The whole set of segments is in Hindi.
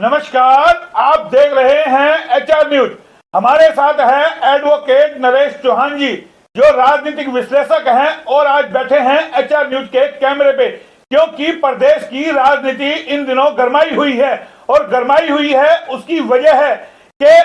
नमस्कार, आप देख रहे हैं एचआर न्यूज। हमारे साथ है एडवोकेट नरेश चौहान जी, जो राजनीतिक विश्लेषक हैं और आज बैठे हैं एचआर न्यूज के कैमरे पे, क्योंकि प्रदेश की राजनीति इन दिनों गरमाई हुई है। और गरमाई हुई है उसकी वजह है कि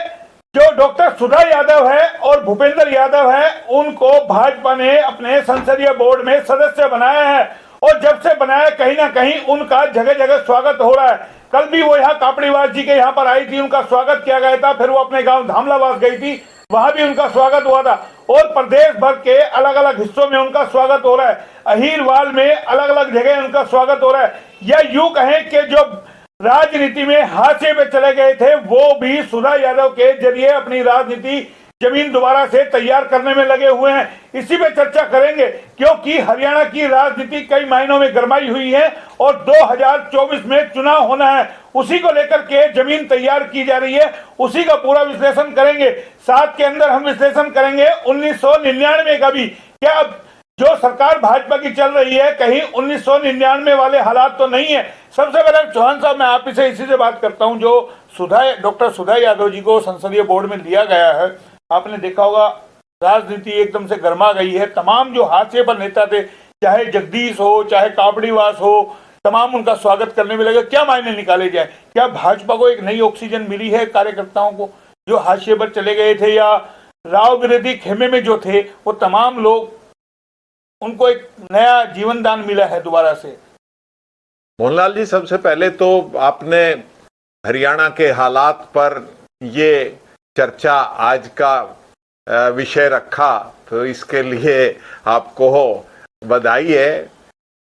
जो डॉक्टर सुधा यादव है और भूपेंद्र यादव है, उनको भाजपा ने अपने संसदीय बोर्ड में सदस्य बनाया है। और जब से बनाया, कहीं ना कहीं उनका जगह जगह स्वागत हो रहा है। कल भी वो यहाँ कापड़ीवास जी के यहाँ पर आई थी, उनका स्वागत किया गया था। फिर वो अपने गांव धामलावास गई थी, वहां भी उनका स्वागत हुआ था। और प्रदेश भर के अलग अलग हिस्सों में उनका स्वागत हो रहा है। अहीरवाल में अलग अलग जगह उनका स्वागत हो रहा है। या यूं कहें कि जो राजनीति में हाशिए पे चले गए थे, वो भी सुधा यादव के जरिए अपनी राजनीति जमीन दोबारा से तैयार करने में लगे हुए हैं। इसी पे चर्चा करेंगे, क्योंकि हरियाणा की राजनीति कई महीनों में गरमाई हुई है और 2024 में चुनाव होना है। उसी को लेकर के जमीन तैयार की जा रही है, उसी का पूरा विश्लेषण करेंगे। साथ के अंदर हम विश्लेषण करेंगे 1999 का भी। क्या जो सरकार भाजपा की चल रही है, कहीं 1999 वाले हालात तो नहीं है? सबसे पहले चौहान साहब, मैं आप से इसी से बात करता हूं। जो डॉक्टर सुधा यादव जी को संसदीय बोर्ड में लिया गया है, आपने देखा होगा राजनीति एकदम से गर्मा गई है। तमाम जो हाशिए पर नेता थे, चाहे जगदीश हो, चाहे कापड़ीवास हो, तमाम उनका स्वागत करने में लगे। क्या मायने निकाले जाए? क्या भाजपा को एक नई ऑक्सीजन मिली है कार्यकर्ताओं को जो हाशिए पर चले गए थे, या राव विरोधी खेमे में जो थे वो तमाम लोग, उनको एक नया जीवन दान मिला है दोबारा से? मोहनलाल जी, सबसे पहले तो आपने हरियाणा के हालात पर ये चर्चा आज का विषय रखा, तो इसके लिए आपको बधाई है।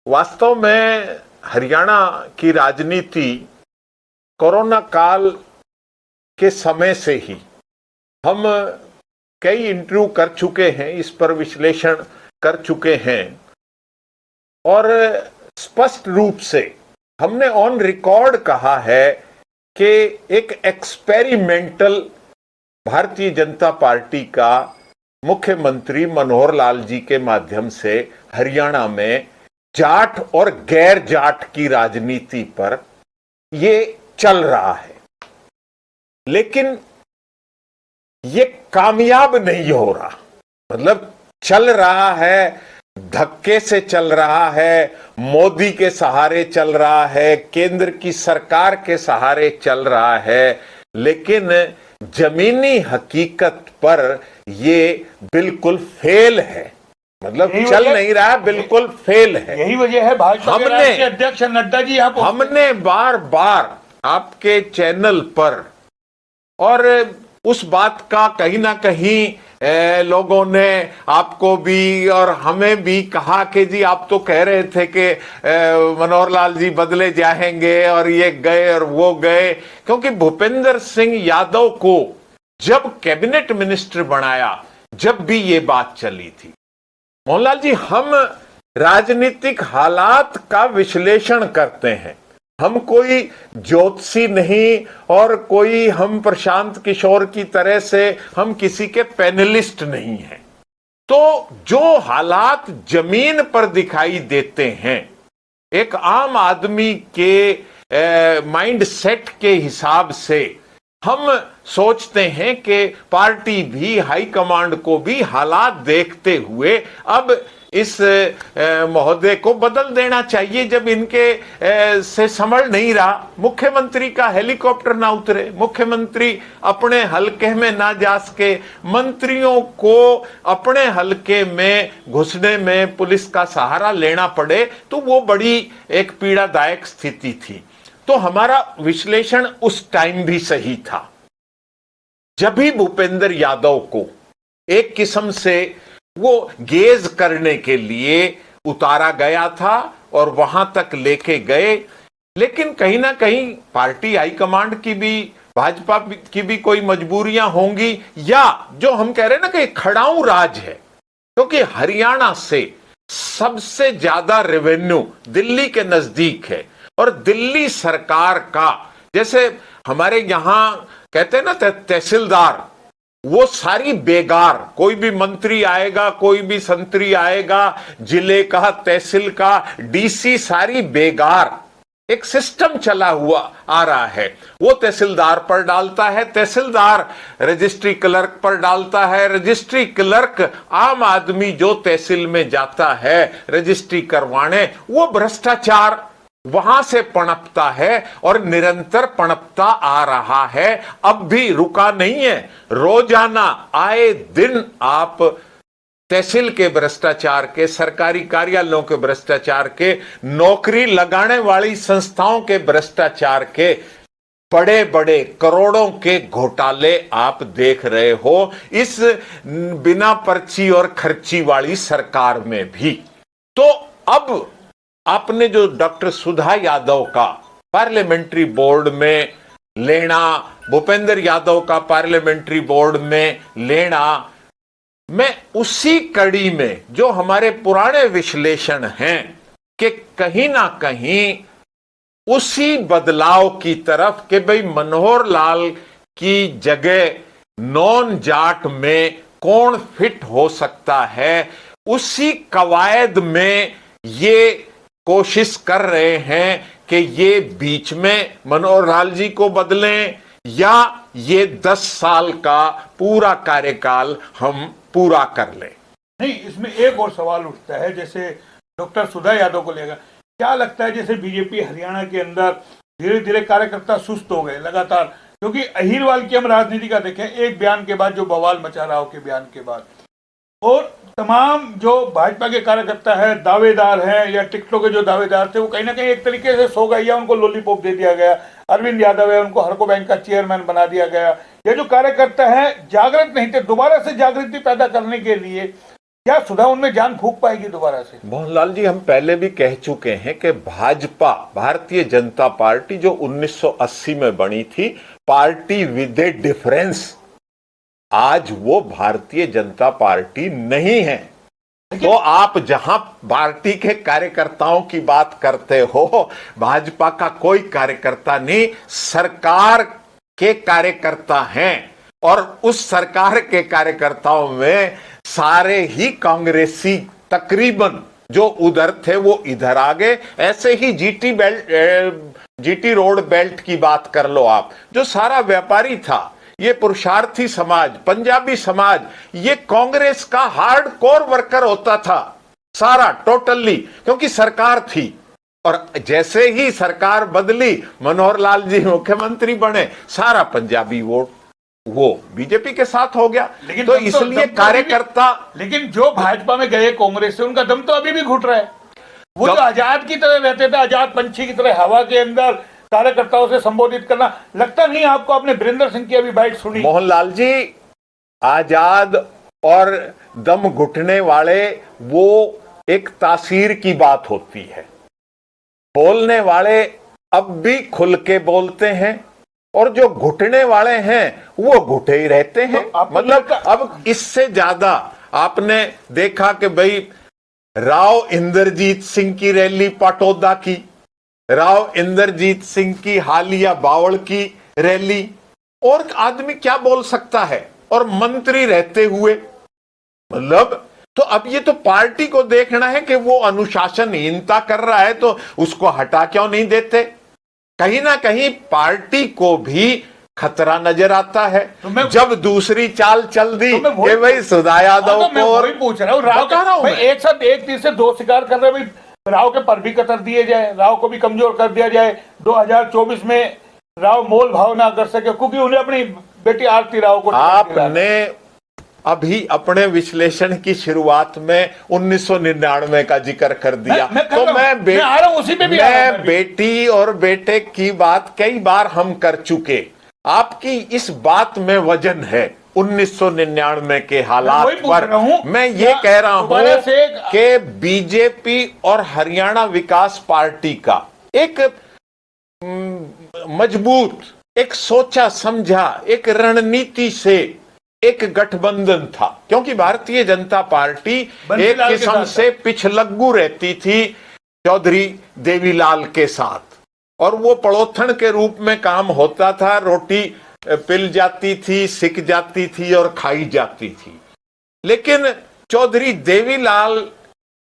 वास्तव में हरियाणा की राजनीति कोरोना काल के समय से ही, हम कई इंटरव्यू कर चुके हैं, इस पर विश्लेषण कर चुके हैं और स्पष्ट रूप से हमने ऑन रिकॉर्ड कहा है कि एक एक्सपेरिमेंटल भारतीय जनता पार्टी का मुख्यमंत्री मनोहर लाल जी के माध्यम से हरियाणा में जाट और गैर जाट की राजनीति पर ये चल रहा है, लेकिन ये कामयाब नहीं हो रहा। मतलब चल रहा है, धक्के से चल रहा है, मोदी के सहारे चल रहा है, केंद्र की सरकार के सहारे चल रहा है, लेकिन जमीनी हकीकत पर ये बिल्कुल फेल है। मतलब चल नहीं रहा, बिल्कुल फेल है। यही वजह है भाजपा के राष्ट्रीय अध्यक्ष नड्डा जी यहाँ हमने बार बार आपके चैनल पर और उस बात का कहीं ना कहीं लोगों ने आपको भी और हमें भी कहा कि जी आप तो कह रहे थे कि मनोहर लाल जी बदले जाएंगे और ये गए और वो गए, क्योंकि भूपेंद्र सिंह यादव को जब कैबिनेट मिनिस्टर बनाया, जब भी ये बात चली थी। मोहनलाल जी, हम राजनीतिक हालात का विश्लेषण करते हैं, हम कोई ज्योतिषी नहीं और कोई हम प्रशांत किशोर की तरह से हम किसी के पैनलिस्ट नहीं हैं। तो जो हालात जमीन पर दिखाई देते हैं, एक आम आदमी के माइंड सेट के हिसाब से हम सोचते हैं कि पार्टी भी, हाई कमांड को भी हालात देखते हुए अब इस महोदय को बदल देना चाहिए। जब इनके से संभल नहीं रहा, मुख्यमंत्री का हेलीकॉप्टर ना उतरे, मुख्यमंत्री अपने हलके में ना जा सके, मंत्रियों को अपने हलके में घुसने में पुलिस का सहारा लेना पड़े, तो वो बड़ी एक पीड़ादायक स्थिति थी। तो हमारा विश्लेषण उस टाइम भी सही था, जब भी भूपेंद्र यादव को एक किस्म से वो गेज करने के लिए उतारा गया था और वहां तक लेके गए। लेकिन कहीं ना कहीं पार्टी हाईकमांड की भी, भाजपा की भी कोई मजबूरियां होंगी, या जो हम कह रहे हैं ना कि खड़ाऊ राज है, क्योंकि हरियाणा से सबसे ज्यादा रेवेन्यू दिल्ली के नजदीक है और दिल्ली सरकार का, जैसे हमारे यहां कहते हैं ना तहसीलदार, वो सारी बेगार, कोई भी मंत्री आएगा, कोई भी संतरी आएगा, जिले का, तहसील का, डीसी सारी बेगार, एक सिस्टम चला हुआ आ रहा है। वो तहसीलदार पर डालता है, तहसीलदार रजिस्ट्री क्लर्क पर डालता है, रजिस्ट्री क्लर्क आम आदमी जो तहसील में जाता है रजिस्ट्री करवाने, वो भ्रष्टाचार वहां से पनपता है और निरंतर पनपता आ रहा है, अब भी रुका नहीं है। रोजाना आए दिन आप तहसील के भ्रष्टाचार के, सरकारी कार्यालयों के भ्रष्टाचार के, नौकरी लगाने वाली संस्थाओं के भ्रष्टाचार के, बड़े बड़े करोड़ों के घोटाले आप देख रहे हो इस बिना पर्ची और खर्ची वाली सरकार में भी। तो अब आपने जो डॉक्टर सुधा यादव का पार्लियामेंट्री बोर्ड में लेना, भूपेंद्र यादव का पार्लियामेंट्री बोर्ड में लेना, मैं उसी कड़ी में जो हमारे पुराने विश्लेषण हैं कि कहीं ना कहीं उसी बदलाव की तरफ कि भाई मनोहर लाल की जगह नॉन जाट में कौन फिट हो सकता है, उसी कवायद में ये कोशिश कर रहे हैं कि ये बीच में मनोहर लाल जी को बदलें या ये 10 साल का पूरा कार्यकाल हम पूरा कर लें। नहीं, इसमें एक और सवाल उठता है, जैसे डॉक्टर सुधा यादव को लेकर क्या लगता है, जैसे बीजेपी हरियाणा के अंदर धीरे धीरे कार्यकर्ता सुस्त हो गए लगातार, क्योंकि अहिरवाल की हम राजनीति का देखें, एक बयान के बाद जो बवाल मचा रहा हो के बयान के बाद, और तमाम जो भाजपा के कार्यकर्ता है, दावेदार हैं या टिकटों के जो दावेदार थे, वो कहीं ना कहीं एक तरीके से सो गए या उनको लॉलीपॉप दे दिया गया। अरविंद यादव है, उनको हरको बैंक का चेयरमैन बना दिया गया। ये जो कार्यकर्ता है जागृत नहीं थे, दोबारा से जागृति पैदा करने के लिए क्या सुधा उनमें जान फूंक पाएगी दोबारा से? मोहनलाल जी, हम पहले भी कह चुके हैं कि भाजपा, भारतीय जनता पार्टी जो 1980 में बनी थी, पार्टी विद ए डिफरेंस, आज वो भारतीय जनता पार्टी नहीं है। तो आप जहां पार्टी के कार्यकर्ताओं की बात करते हो, भाजपा का कोई कार्यकर्ता नहीं, सरकार के कार्यकर्ता हैं, और उस सरकार के कार्यकर्ताओं में सारे ही कांग्रेसी तकरीबन जो उधर थे वो इधर आ गए। ऐसे ही जीटी रोड बेल्ट की बात कर लो आप, जो सारा व्यापारी था, ये पुरुषार्थी समाज, पंजाबी समाज, ये कांग्रेस का हार्डकोर वर्कर होता था सारा टोटली, क्योंकि सरकार थी। और जैसे ही सरकार बदली, मनोहर लाल जी मुख्यमंत्री बने, सारा पंजाबी वोट वो बीजेपी के साथ हो गया। लेकिन तो इसलिए कार्यकर्ता, लेकिन जो भाजपा में गए कांग्रेस से, उनका दम तो अभी भी घुट रहा है। वो जो आजाद की तरह रहते थे, आजाद पंछी की तरह हवा के अंदर कार्यकर्ताओं से संबोधित करना, लगता नहीं आपको? आपने वीरेंद्र सिंह की अभी बाइट सुनी? मोहनलाल जी, आजाद और दम घुटने वाले वो एक तासीर की बात होती है। बोलने वाले अब भी खुल के बोलते हैं, और जो घुटने वाले हैं वो घुटे ही रहते हैं। तो मतलब अब इससे ज्यादा आपने देखा कि भाई राव इंद्रजीत सिंह की रैली पाटौदा की, राव इंद्रजीत सिंह की हालिया बावड़ की रैली, और आदमी क्या बोल सकता है, और मंत्री रहते हुए, मतलब तो अब ये तो पार्टी को देखना है कि वो अनुशासनहीनता कर रहा है, तो उसको हटा क्यों नहीं देते? कहीं ना कहीं पार्टी को भी खतरा नजर आता है। तो जब दूसरी चाल चल दी तो कि भाई सुधा यादव मैं वही पूछ रहा हूँ, राव एक साथ एक तीर से दो शिकार कर रहे, राव के पर भी कतर दिए जाए, राव को भी कमजोर कर दिया जाए, 2024 में राव मोल भाव ना कर सके, क्योंकि उन्हें अपनी बेटी आरती राव को, आपने अभी अपने विश्लेषण की शुरुआत में 1999 का जिक्र कर दिया। तो मैं बेटी और बेटे की बात कई बार हम कर चुके। आपकी इस बात में वजन है 1999 के हालात पर। मैं ये कह रहा हूं कि बीजेपी और हरियाणा विकास पार्टी का एक मजबूत, एक सोचा समझा, एक रणनीति से एक गठबंधन था, क्योंकि भारतीय जनता पार्टी एक किस्म से पिछलग्गू रहती थी चौधरी देवीलाल के साथ, और वो पड़ोथन के रूप में काम होता था, रोटी पिल जाती थी, सिक जाती थी और खाई जाती थी। लेकिन चौधरी देवीलाल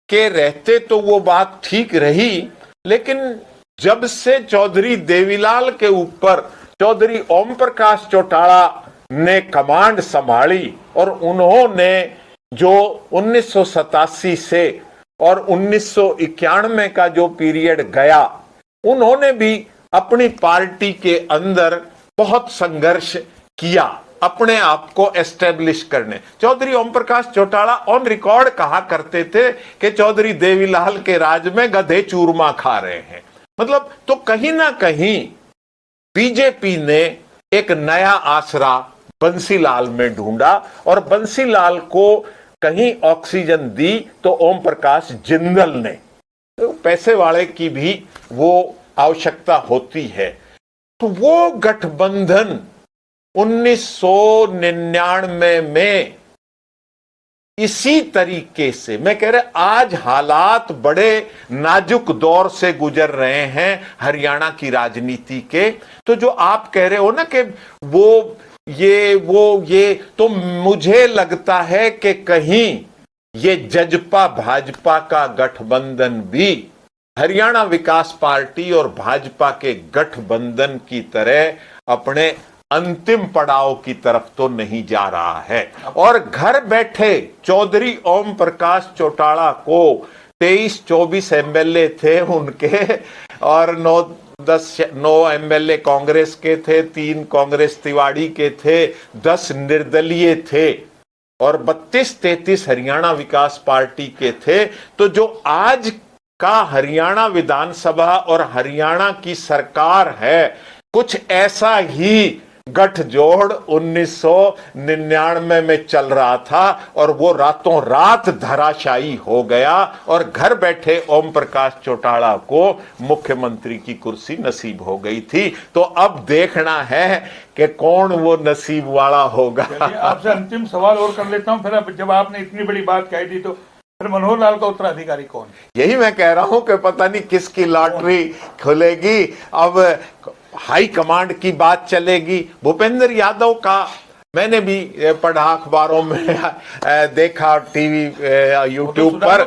के रहते तो वो बात ठीक रही, लेकिन जब से चौधरी देवीलाल के ऊपर चौधरी ओम प्रकाश चौटाला ने कमांड संभाली और उन्होंने जो 1987 से और 1991 का जो पीरियड गया, उन्होंने भी अपनी पार्टी के अंदर बहुत संघर्ष किया अपने आप को एस्टेब्लिश करने। चौधरी ओम प्रकाश चौटाला ऑन रिकॉर्ड कहा करते थे कि चौधरी देवीलाल के राज में गधे चूरमा खा रहे हैं। मतलब तो कहीं ना कहीं बीजेपी ने एक नया आसरा बंसीलाल में ढूंढा और बंसीलाल को कहीं ऑक्सीजन दी तो ओम प्रकाश जिंदल ने, तो पैसे वाले की भी वो आवश्यकता होती है। तो वो गठबंधन 1999 में इसी तरीके से, मैं कह रहा आज हालात बड़े नाजुक दौर से गुजर रहे हैं हरियाणा की राजनीति के। तो जो आप कह रहे हो ना कि वो ये तो मुझे लगता है कि कहीं ये जजपा भाजपा का गठबंधन भी हरियाणा विकास पार्टी और भाजपा के गठबंधन की तरह अपने अंतिम पड़ाव की तरफ तो नहीं जा रहा है। और घर बैठे चौधरी ओम प्रकाश चौटाला को 23-24 एमएलए थे उनके और 9 एमएलए कांग्रेस के थे, 3 कांग्रेस तिवाड़ी के थे, 10 निर्दलीय थे और 32-33 हरियाणा विकास पार्टी के थे। तो जो आज का हरियाणा विधानसभा और हरियाणा की सरकार है, कुछ ऐसा ही गठजोड़ 1999 में चल रहा था और वो रातों रात धराशायी हो गया और घर बैठे ओम प्रकाश चौटाला को मुख्यमंत्री की कुर्सी नसीब हो गई थी। तो अब देखना है कि कौन वो नसीब वाला होगा। आपसे अंतिम सवाल और कर लेता हूं, फिर अब जब आपने इतनी बड़ी बात कह दी तो फिर मनोहर लाल का उत्तराधिकारी कौन? यही मैं कह रहा हूं कि पता नहीं किसकी लॉटरी खुलेगी। अब हाई कमांड की बात चलेगी। भूपेंद्र यादव का मैंने भी पढ़ा अखबारों में देखा, टीवी यूट्यूब पर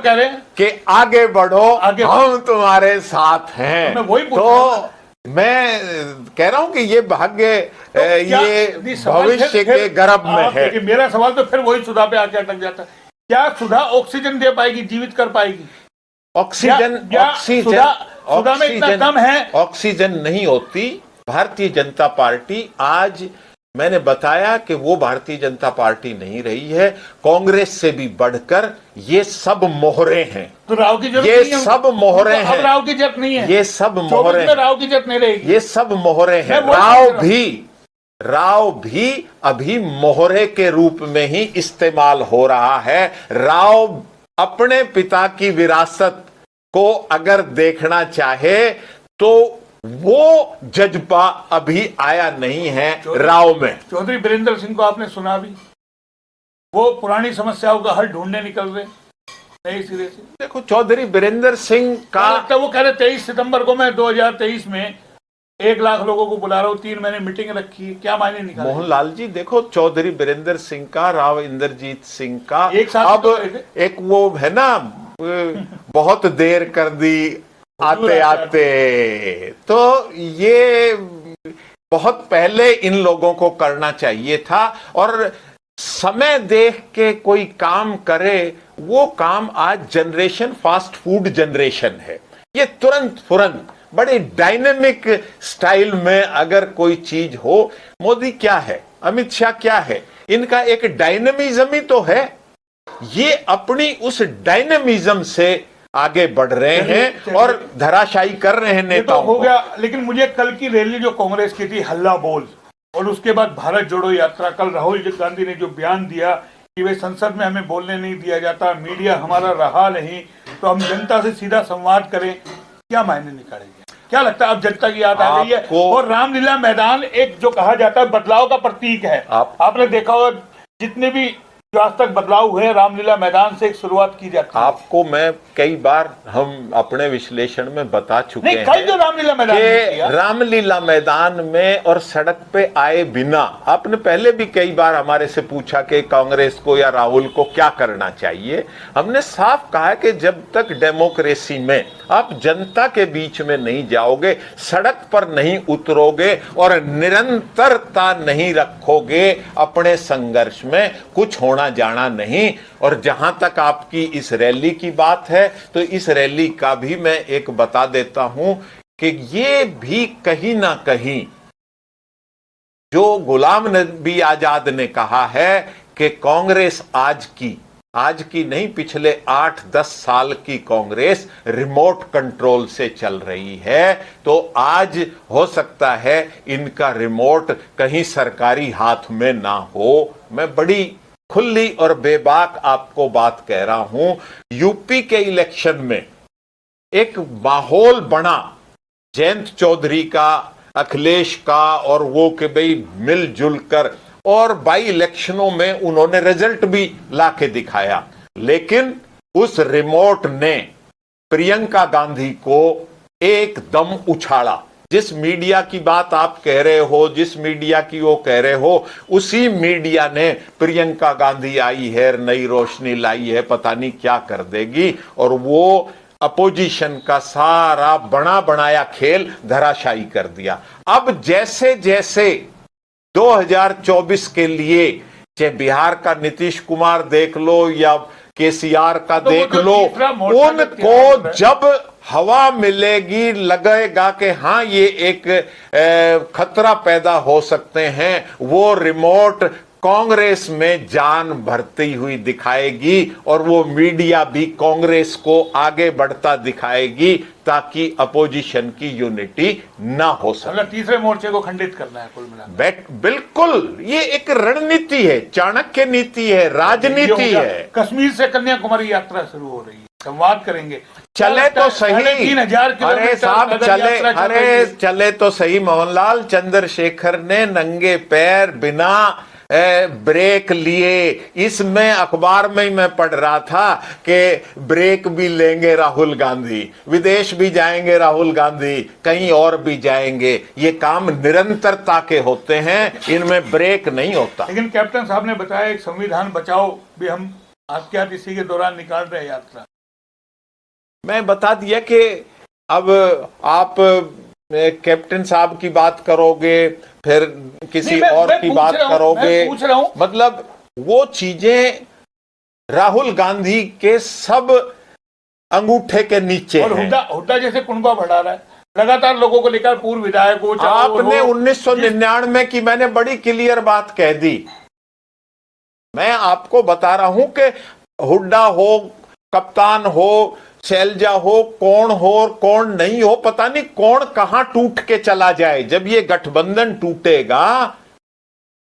कि आगे बढ़ो, हम तुम्हारे साथ हैं। तो मैं कह रहा हूं कि ये भाग्य ये भविष्य के गर्भ में है। मेरा सवाल तो फिर वही सुधा पे आके अटक जाता है। क्या सुधा ऑक्सीजन दे पाएगी, जीवित कर पाएगी? ऑक्सीजन सुधा में इतना दम है? ऑक्सीजन नहीं होती। भारतीय जनता पार्टी आज मैंने बताया कि वो भारतीय जनता पार्टी नहीं रही है, कांग्रेस से भी बढ़कर ये सब मोहरे हैं। तो राव की जरूरत ये नहीं है। सब मोहरे हैं। अब राव की जरूरत नहीं है। ये सब मोहरे हैं। राव की जरूरत नहीं रहेगी। ये सब मोहरे हैं। राव भी अभी मोहरे के रूप में ही इस्तेमाल हो रहा है। राव अपने पिता की विरासत को अगर देखना चाहे तो वो जज्बा अभी आया नहीं है राव में। चौधरी बीरेंद्र सिंह को आपने सुना भी, वो पुरानी समस्याओं का हल ढूंढने निकल रहे नए सिरे से। देखो चौधरी बीरेंद्र सिंह का वो कह रहे 23 सितंबर को मैं 2023 में 1 लाख लोगों को बुला रहा हूँ, 3 महीने मीटिंग रखी है, क्या मायने निकाले? मोहनलाल जी देखो, चौधरी बीरेंद्र सिंह का, राव इंद्रजीत सिंह का एक साथ अब एक वो है ना, बहुत देर कर दी आते आते, तो ये बहुत पहले इन लोगों को करना चाहिए था। और समय देख के कोई काम करे, वो काम आज जनरेशन फास्ट फूड जनरेशन है। ये तुरंत बड़े डायनेमिक स्टाइल में अगर कोई चीज हो, मोदी क्या है, अमित शाह क्या है, इनका एक डायनेमिज्म ही तो है। ये अपनी उस डायनेमिज्म से आगे बढ़ रहे हैं और धराशायी कर रहे हैं नेताओं हो गया। लेकिन मुझे कल की रैली जो कांग्रेस की थी, हल्ला बोल, और उसके बाद भारत जोड़ो यात्रा, कल राहुल गांधी ने जो बयान दिया कि वे संसद में हमें बोलने नहीं दिया जाता, मीडिया हमारा रहा नहीं, तो हम जनता से सीधा संवाद करें, क्या मायने निकालेंगे? क्या लगता है अब जनता की याद आ गई है? और रामलीला मैदान एक जो कहा जाता है बदलाव का प्रतीक है। आपने देखा होगा जितने भी जो आज तक बदलाव हुए रामलीला मैदान से एक शुरुआत की जाती है। आपको मैं कई बार हम अपने विश्लेषण में बता चुके नहीं, कल जो रामलीला मैदान में कि किया, रामलीला मैदान में और सड़क पे आए बिना, आपने पहले भी कई बार हमारे से पूछा कि कांग्रेस को या राहुल को क्या करना चाहिए। हमने साफ कहा कि जब तक डेमोक्रेसी में आप जनता के बीच में नहीं जाओगे, सड़क पर नहीं उतरोगे और निरंतरता नहीं रखोगे अपने संघर्ष में, कुछ होना जाना नहीं। और जहां तक आपकी इस रैली की बात है, तो इस रैली का भी मैं एक बता देता हूं कि ये भी कहीं ना कहीं जो गुलाम नबी आजाद ने कहा है कि कांग्रेस आज की नहीं, पिछले 8-10 साल की कांग्रेस रिमोट कंट्रोल से चल रही है, तो आज हो सकता है इनका रिमोट कहीं सरकारी हाथ में ना हो। मैं बड़ी खुली और बेबाक आपको बात कह रहा हूं, यूपी के इलेक्शन में एक माहौल बना जयंत चौधरी का, अखिलेश का, और वो कि भाई मिलजुल कर, और बाई इलेक्शनों में उन्होंने रिजल्ट भी लाके दिखाया, लेकिन उस रिमोट ने प्रियंका गांधी को एकदम उछाला। जिस मीडिया की बात आप कह रहे हो, जिस मीडिया की वो कह रहे हो, उसी मीडिया ने प्रियंका गांधी आई है, नई रोशनी लाई है, पता नहीं क्या कर देगी, और वो अपोजिशन का सारा बना बनाया खेल धराशायी कर दिया। अब जैसे जैसे 2024 के लिए, चाहे बिहार का नीतीश कुमार देख लो या केसीआर का तो देख लो, उनको जब हवा मिलेगी, लगेगा कि हाँ ये एक खतरा पैदा हो सकते हैं, वो रिमोट कांग्रेस में जान भरती हुई दिखाएगी और वो मीडिया भी कांग्रेस को आगे बढ़ता दिखाएगी ताकि अपोजिशन की यूनिटी ना हो सके। मतलब तीसरे मोर्चे को खंडित करना है कुल मिलाकर। बिल्कुल, ये एक रणनीति है, चाणक्य नीति है, राजनीति है। कश्मीर से कन्याकुमारी यात्रा शुरू हो रही है, संवाद करेंगे। चले तो सही, 3,500 किलोमीटर, अरे साहब चले तो सही। मोहनलाल चंद्रशेखर ने नंगे पैर बिना ब्रेक लिए, इसमें अखबार में ही मैं पढ़ रहा था कि ब्रेक भी लेंगे राहुल गांधी, विदेश भी जाएंगे राहुल गांधी, कहीं और भी जाएंगे। ये काम निरंतरता के होते हैं, इनमें ब्रेक नहीं होता। लेकिन कैप्टन साहब ने बताया एक संविधान बचाओ भी हम आपके हाथ इसी के दौरान निकाल रहे यात्रा। मैं बता दिया कि अब आप कैप्टन साहब की बात करोगे, फिर किसी और की बात करोगे, मतलब वो चीजें राहुल गांधी के सब अंगूठे के नीचे और हुड्डा जैसे कुनबा बढ़ा रहा है लगातार लोगों को लेकर, पूर्व विधायकों। आपने 1999 की मैंने बड़ी क्लियर बात कह दी। मैं आपको बता रहा हूं कि हुड्डा हो, कप्तान हो, शैलजा हो, कौन हो और कौन नहीं हो, पता नहीं कौन कहां टूट के चला जाए। जब ये गठबंधन टूटेगा,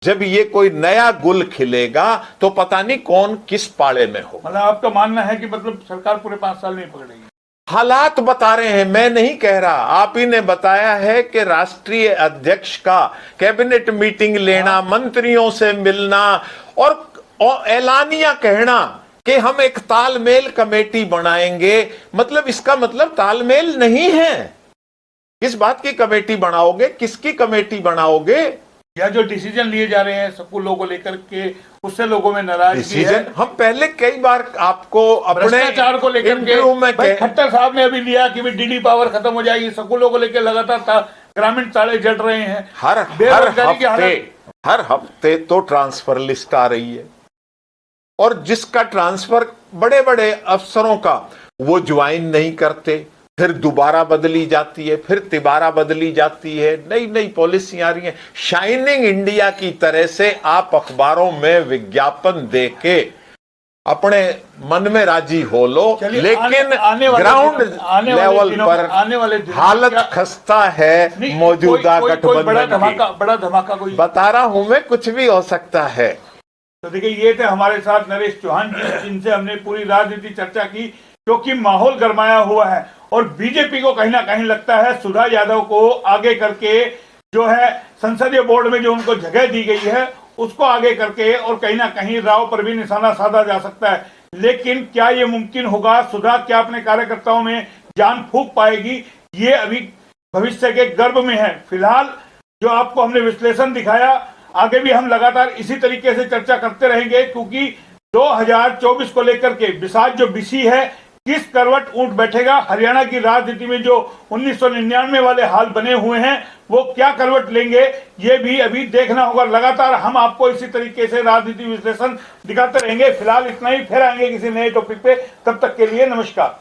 जब ये कोई नया गुल खिलेगा, तो पता नहीं कौन किस पाले में हो। मतलब आपका मानना है कि मतलब सरकार पूरे 5 साल नहीं पकड़ेगी? हालात बता रहे हैं, मैं नहीं कह रहा। आप ही ने बताया है कि राष्ट्रीय अध्यक्ष का कैबिनेट मीटिंग लेना, मंत्रियों से मिलना और एलानिया कहना कि हम एक तालमेल कमेटी बनाएंगे, मतलब इसका मतलब तालमेल नहीं है। किस बात की कमेटी बनाओगे, किसकी कमेटी बनाओगे? या जो डिसीजन लिए जा रहे हैं स्कूलों को लेकर के, उससे लोगों में नाराजगी है। हम पहले कई बार आपको अपने भ्रष्टाचार को लेकर के खट्टर साहब ने अभी लिया कि डीडी पावर खत्म हो जाएगी, स्कूलों को लेकर लगातार ग्रामीण ताले जड़ रहे हैं। हर हफ्ते तो ट्रांसफर लिस्ट आ रही है, और जिसका ट्रांसफर बड़े बड़े अफसरों का, वो ज्वाइन नहीं करते, फिर दोबारा बदली जाती है, फिर तिबारा बदली जाती है, नई नई पॉलिसी आ रही है। शाइनिंग इंडिया की तरह से आप अखबारों में विज्ञापन देके अपने मन में राजी हो लो, लेकिन ग्राउंड लेवल पर हालत खस्ता है मौजूदा गठबंधन की। बड़ा धमाका कोई बता रहा हूं मैं, कुछ भी हो सकता है। तो देखिए, ये थे हमारे साथ नरेश चौहान जी, जिनसे हमने पूरी राजनीति चर्चा की, क्योंकि माहौल गरमाया हुआ है और बीजेपी को कहीं ना कहीं लगता है सुधा यादव को आगे करके जो है संसदीय बोर्ड में जो उनको जगह दी गई है, उसको आगे करके और कहीं ना कहीं राव पर भी निशाना साधा जा सकता है। लेकिन क्या ये मुमकिन होगा? सुधा क्या अपने कार्यकर्ताओं में जान फूंक पाएगी? ये अभी भविष्य के गर्भ में है। फिलहाल जो आपको हमने विश्लेषण दिखाया, आगे भी हम लगातार इसी तरीके से चर्चा करते रहेंगे, क्योंकि 2024 को लेकर के बिसात जो बिछी है, किस करवट ऊंट बैठेगा, हरियाणा की राजनीति में जो 1999 वाले हाल बने हुए हैं वो क्या करवट लेंगे, ये भी अभी देखना होगा। लगातार हम आपको इसी तरीके से राजनीति विश्लेषण दिखाते रहेंगे। फिलहाल इतना ही, फिर आएंगे किसी नए टॉपिक पे। तब तक के लिए नमस्कार।